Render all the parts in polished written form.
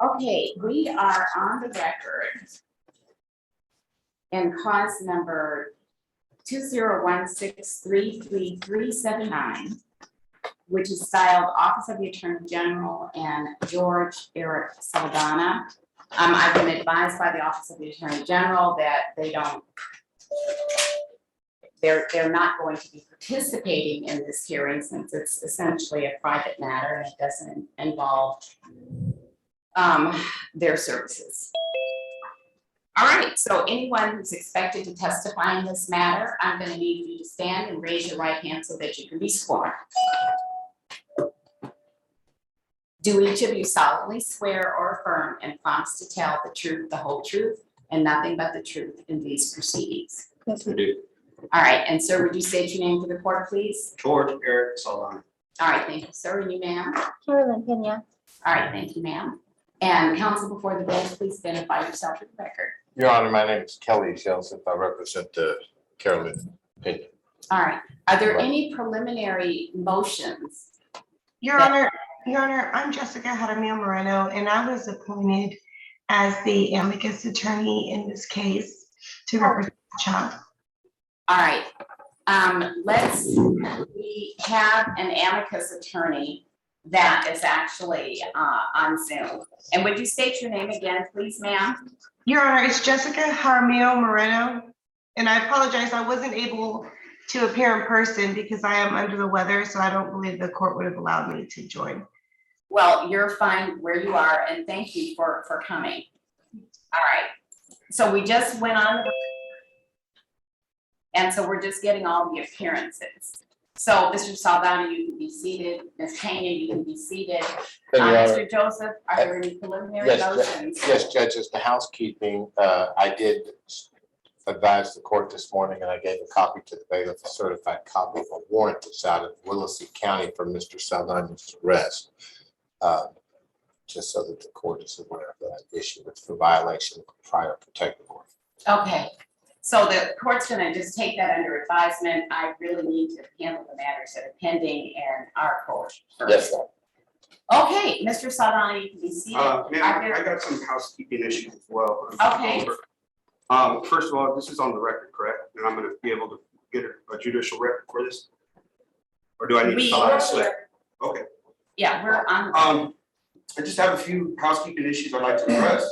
Okay, we are on the record in cause number 201633379, which is styled Office of the Attorney General and George Saldana. I've been advised by the Office of the Attorney General that they're not going to be participating in this hearing since it's essentially a private matter and it doesn't involve their services. All right, so anyone who's expected to testify in this matter, I'm going to need you to stand and raise your right hand so that you can be sworn. Do each of you solemnly swear or affirm and promise to tell the truth, the whole truth, and nothing but the truth in these proceedings? Yes, we do. All right, and sir, would you state your name for the court, please? George Saldana. All right, thank you, sir. And you, ma'am? Carolyn Pena. All right, thank you, ma'am. And counsel before the bench, please identify yourself for the record. Your Honor, my name is Kelly Joseph. I represent Carolyn Pena. All right, are there any preliminary motions? Your Honor, I'm Jessica JARAMILLO-MORENO, and I was appointed as the amicus attorney in this case to represent the child. All right, we have an amicus attorney that is actually on Zoom. And would you state your name again, please, ma'am? Your Honor, it's Jessica JARAMILLO-MORENO, and I apologize, I wasn't able to appear in person because I am under the weather, so I don't believe the court would have allowed me to join. Well, you're fine where you are, and thank you for coming. All right, so we just went on, and so we're just getting all the appearances. So, Mr. Saldana, you can be seated. Ms. Pena, you can be seated. Mr. Joseph, are there any preliminary motions? Yes, judges, the housekeeping, I did advise the court this morning and I gave a copy to the bailiff, a certified copy of a warrant that's out of Willacy County for Mr. Saldana's arrest. Just so that the court is aware of that issue. It's for violation of prior protective order. Okay, so the court's gonna just take that under advisement. I really need to handle the matters that are pending in our court first. Yes, sir. Okay, Mr. Saldana, you can be seated. Ma'am, I got some housekeeping issues as well. Okay. First of all, this is on the record, correct? And I'm gonna be able to get a judicial record for this? Or do I need to fill out a slip? Okay. Yeah, we're on. I just have a few housekeeping issues I'd like to address.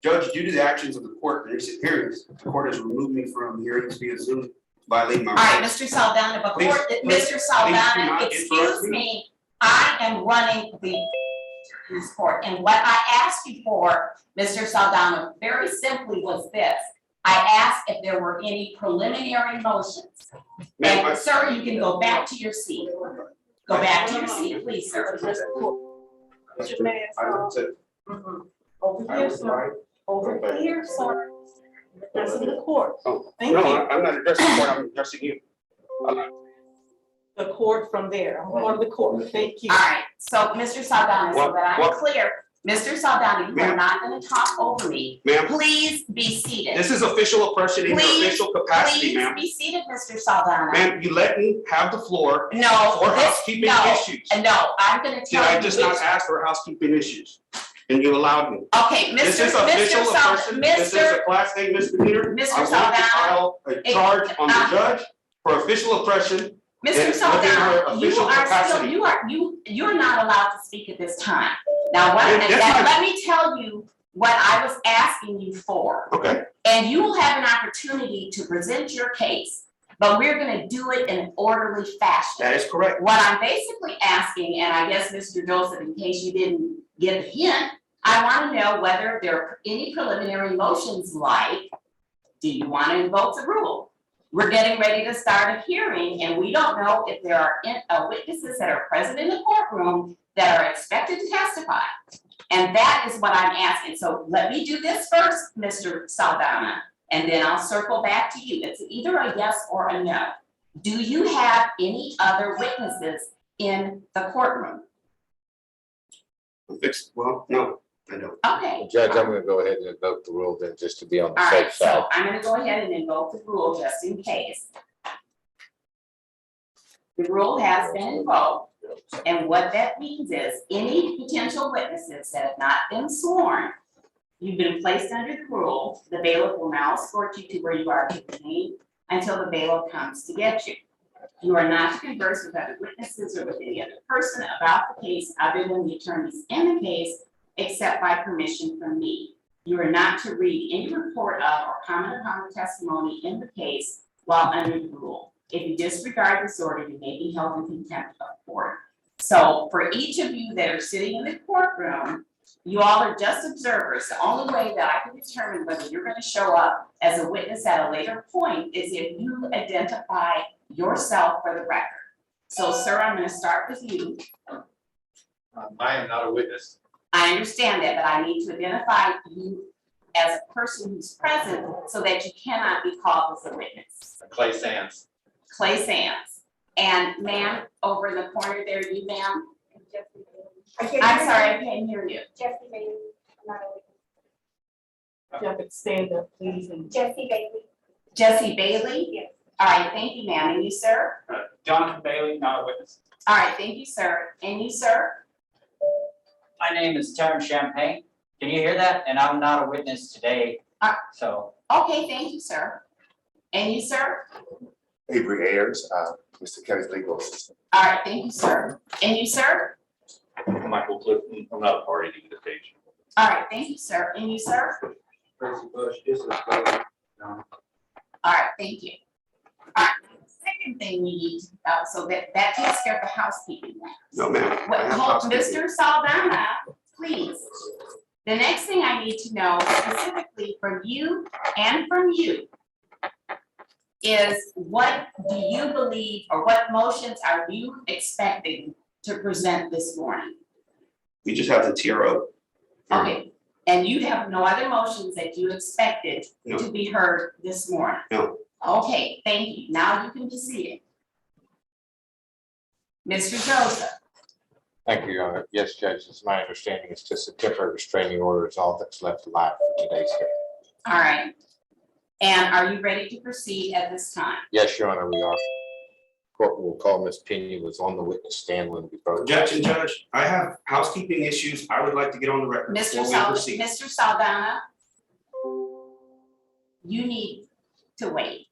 Judge, due to the actions of the court in recent hearings, the court has removed me from hearings via Zoom, violating my All right, rights. Mr. Saldana, before, Please, Mr. do Saldana, not excuse interrupt me. me, I am running this court, and what I asked you for, Mr. Saldana, very simply was this. I asked if there were any preliminary motions. Ma'am, And sir, you can go back to your seat. Go back to your seat, please, sir. I don't say- Over I here, was sir. right. Over here, sir. Addressing the court. Oh, Thank no, you. I'm not addressing the court, I'm addressing you. The court from there. I'm part of the court. Thank you. All right, so Mr. Saldana, so that I'm What- clear, Mr. Saldana, you are Ma'am. not gonna talk over me. Ma'am, Please be seated. this is official oppression in your Please, official capacity, Please ma'am. be seated, Mr. Saldana. Ma'am, you let me have the floor No, for this, housekeeping no, issues. no, I'm gonna Did tell I you just which. not ask for housekeeping issues? And you allowed me. Okay, This Mr. is official Saldana, oppression, this is a class A misdemeanor. Mr. I want to Saldana, file a charge on the judge for official oppression. Mr. within her Saldana, you official are still, capacity. you're not allowed to speak at this time. Now, what, Yes, now, ma'am. let me tell you what I was asking you for. Okay, And you will have an opportunity to present your case, but we're gonna do it in an orderly fashion. that is correct. What I'm basically asking, and I guess Mr. Joseph, in case you didn't get a hint, I wanna know whether there are any preliminary motions like, do you wanna invoke the rule? We're getting ready to start a hearing and we don't know if there are witnesses that are present in the courtroom that are expected to testify. And that is what I'm asking. So let me do this first, Mr. Saldana, and then I'll circle back to you. It's either a yes or a no. Do you have any other witnesses in the courtroom? Well, no, I don't. Okay. Judge, I'm gonna go ahead and invoke the rule then, just to be on the All safe right, side. so I'm gonna go ahead and invoke the rule just in case. The rule has been invoked, and what that means is any potential potential witnesses that have not been sworn, you've been placed under the rule, the bailiff will now escort you to where you are to remain until the bailiff comes to get you. You are not to converse with other witnesses or with any other person about the case other than the attorneys in the case, except by permission from me. You are not to read any report of or comment upon the testimony in the case while under the rule. If you disregard this order, you may be held in contempt of court. So for each of you that are sitting in the courtroom, you all are just observers. The only way that I can determine whether you're going to show up as a witness at a later point is if you identify yourself for the record. So sir, I'm going to start with you. I am not a witness. I understand that, but I need to identify you as a person who's present so that you cannot be called as a witness. Clay Sands. Clay Sands. And ma'am, over in the corner there, you ma'am? I'm sorry, I can't hear you. Jesse Bailey, I'm not a You have to stand up, please, and Jesse Bailey. Jesse Bailey? Yes. All right, thank you, ma'am. And you, sir? Jonathan Bailey, not a witness. All right, thank you, sir. And you, sir? My name is Terrence Champagne. Can you hear that? And I'm not a witness today, so. Okay, thank you, sir. And you, sir? Avery Ayers, Mr. Kelly's legal assistant. All right, thank you, sir. And you, sir? Michael Clifton, I'm not a party to the case. All right, thank you, sir. And you, sir? Tracy Bush, just as All right, thank you. All right, second thing we need, so that takes care of the housekeeping. No, ma'am. I What, have hold, housekeeping. Mr. Saldana, please. The next thing I need to know specifically from you and from you is what do you believe or what motions are you expecting to present this morning? We just have the TRO. Okay, and you have no other motions that you expected No. to be heard this morning? No. Okay, thank you. Now you can be seated. Mr. Joseph. Thank you, Your Honor. Yes, Judge, it's my understanding it's just a temporary restraining order is all that's left alive for today's hearing. All right. And are you ready to proceed at this time? Yes, Your Honor, we are. Court will call Ms. Pena, who was on the witness stand when we broke. Objection, Judge. I have housekeeping issues. I would like to get on the record before we proceed. Mr. Saldana, you need to wait,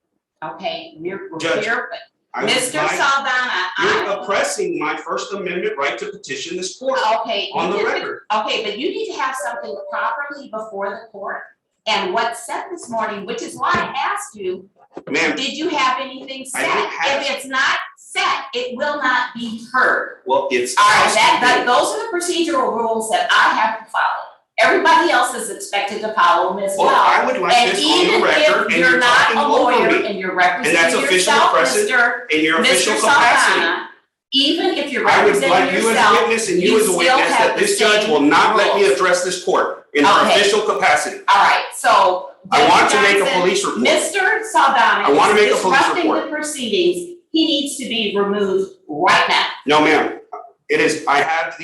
okay? We're Judge, here, I would Mr. like- Saldana, You're oppressing my First Amendment right to petition this court okay. on you the need to- record. Okay, but you need to have something properly before the court. And what's said this morning, which is why I asked you, Ma'am, did you have anything I set? don't have- If it's not set, it will not be heard. well, it's All right, housekeeping. those are the procedural rules that I have to follow. Everybody else is expected to follow them as well. Well, I would like And this on the even record, if and you're you're not talking a over lawyer me and you're that's representing official yourself, precedent in your official Mr. capacity. Saldana, even if you're I would representing like you as a yourself, witness and you as a still witness have that the this judge same will not let me rules. address this court in her Okay. official capacity. All right, so. I want to make a Johnson, police report. Mr. Saldana I want to make a is police disrupting report. the proceedings. He needs to be removed right now. No, ma'am. It is, I have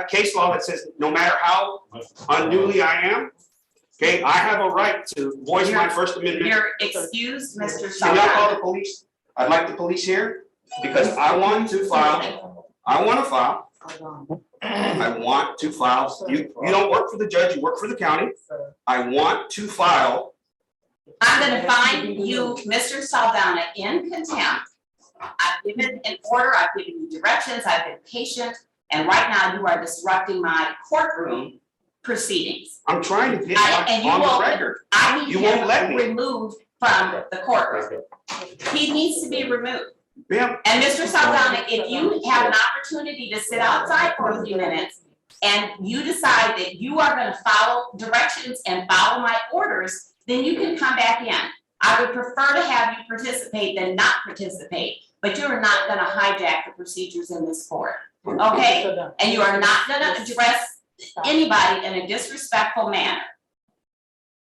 case law that says no matter how unduly I am, okay, I have a right to voice my First Amendment. You're excused, Mr. Can y'all call Saldana. the police? I'd like the police here because I want to file, I want to file. You don't work for the judge, you work for the county. I want to file. I'm gonna find you, Mr. Saldana, in contempt. I've given an order, I've given you directions, I've been patient, and right now you are disrupting my courtroom proceedings. I'm trying to get And you on the won't- record. I need You won't let him me. removed from the courtroom. He needs to be removed. Ma'am, And Mr. Saldana, if you have an opportunity to sit outside for a few minutes and you decide that you are gonna follow directions and follow my orders, then you can come back in. I would prefer to have you participate than not participate, but you are not gonna hijack the procedures in this court, okay? And you are not gonna address anybody in a disrespectful manner.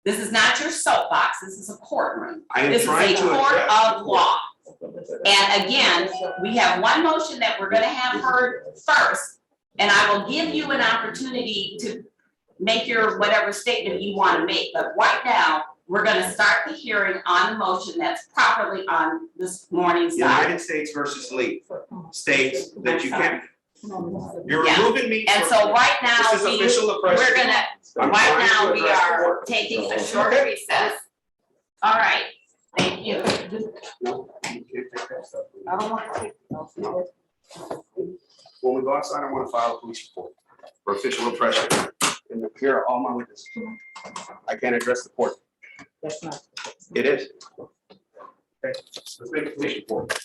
This is not your soapbox, this is a courtroom. I am This is trying a to court address the of court. law. And again, we have one motion that we're gonna have heard first, and I will give you an opportunity to make your whatever statement you wanna make, but right now, we're gonna start the hearing on the motion that's properly on this morning's docket. United States versus Lee states that you can't, You're Yeah. removing me. And from- so right now, This is official oppression. we're gonna, I'm right trying to now, we address the are court. taking a short recess. All right, thank you. No, you can't take that stuff. I don't want to take. No. When we go outside, I want to file a police report for official oppression. And here are all my witnesses. I can't address the court. That's not. It is. Okay, let's make a police report.